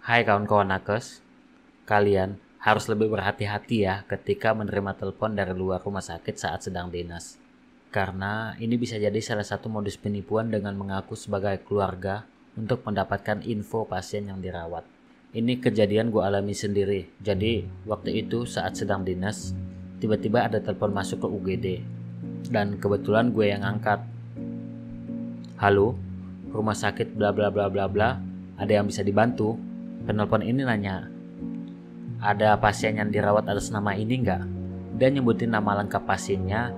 Hai kawan-kawan nakes, kalian harus lebih berhati-hati ya ketika menerima telepon dari luar rumah sakit saat sedang dinas. Karena ini bisa jadi salah satu modus penipuan dengan mengaku sebagai keluarga untuk mendapatkan info pasien yang dirawat. Ini kejadian gue alami sendiri. Jadi waktu itu saat sedang dinas, tiba-tiba ada telepon masuk ke UGD. Dan kebetulan gue yang angkat. Halo, rumah sakit bla bla bla bla bla, ada yang bisa dibantu? Penelpon ini nanya, ada pasien yang dirawat atas nama ini nggak? Dia nyebutin nama lengkap pasiennya,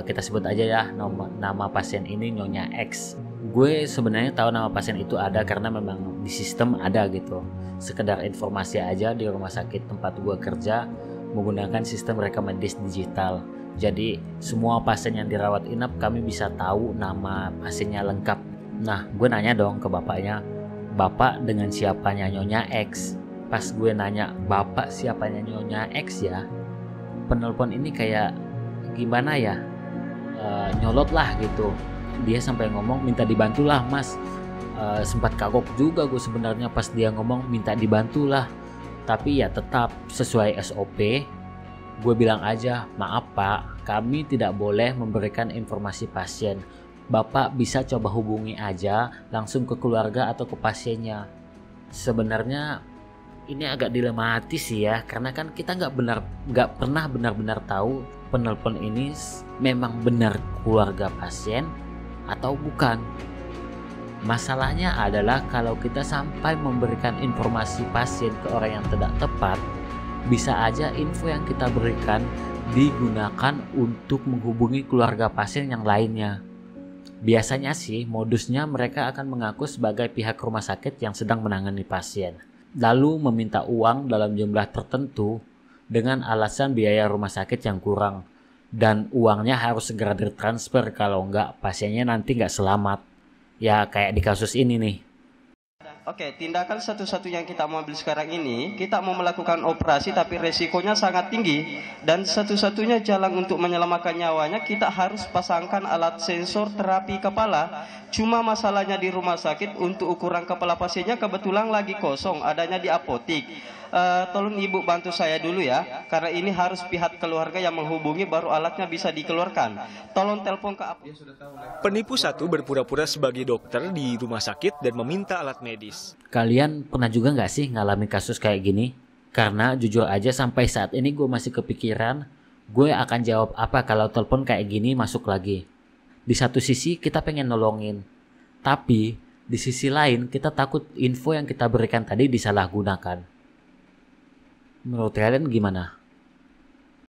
kita sebut aja ya nama pasien ini Nyonya X. Gue sebenarnya tahu nama pasien itu ada karena memang di sistem ada gitu. Sekedar informasi aja, di rumah sakit tempat gue kerja menggunakan sistem rekam medis digital. Jadi semua pasien yang dirawat inap kami bisa tahu nama pasiennya lengkap. Nah, gue nanya dong ke bapaknya, Bapak dengan siapanya Nyonya X? Pas gue nanya, Bapak siapanya Nyonya X ya? Penelpon ini kayak gimana ya? Nyolot lah gitu. Dia sampai ngomong minta dibantulah mas. Sempat kagok juga gue sebenarnya pas dia ngomong minta dibantulah. Tapi ya tetap sesuai SOP. Gue bilang aja, maaf pak, kami tidak boleh memberikan informasi pasien. Bapak bisa coba hubungi aja langsung ke keluarga atau ke pasiennya. Sebenarnya ini agak dilematis sih ya, karena kan kita nggak pernah benar-benar tahu penelpon ini memang benar keluarga pasien atau bukan. Masalahnya adalah kalau kita sampai memberikan informasi pasien ke orang yang tidak tepat, bisa aja info yang kita berikan digunakan untuk menghubungi keluarga pasien yang lainnya. Biasanya sih modusnya mereka akan mengaku sebagai pihak rumah sakit yang sedang menangani pasien, lalu meminta uang dalam jumlah tertentu dengan alasan biaya rumah sakit yang kurang, dan uangnya harus segera ditransfer kalau enggak pasiennya nanti nggak selamat. Ya kayak di kasus ini nih. Oke, tindakan satu-satunya yang kita mau ambil sekarang ini, kita mau melakukan operasi tapi resikonya sangat tinggi. Dan satu-satunya jalan untuk menyelamatkan nyawanya, kita harus pasangkan alat sensor terapi kepala. Cuma masalahnya di rumah sakit untuk ukuran kepala pasiennya kebetulan lagi kosong, adanya di apotik. Tolong ibu bantu saya dulu ya, karena ini harus pihak keluarga yang menghubungi baru alatnya bisa dikeluarkan. Tolong telepon ke apotik. Penipu satu berpura-pura sebagai dokter di rumah sakit dan meminta alat medis. Kalian pernah juga nggak sih ngalamin kasus kayak gini? Karena jujur aja sampai saat ini gue masih kepikiran, gue akan jawab apa kalau telepon kayak gini masuk lagi. Di satu sisi kita pengen nolongin, tapi di sisi lain kita takut info yang kita berikan tadi disalahgunakan. Menurut kalian gimana?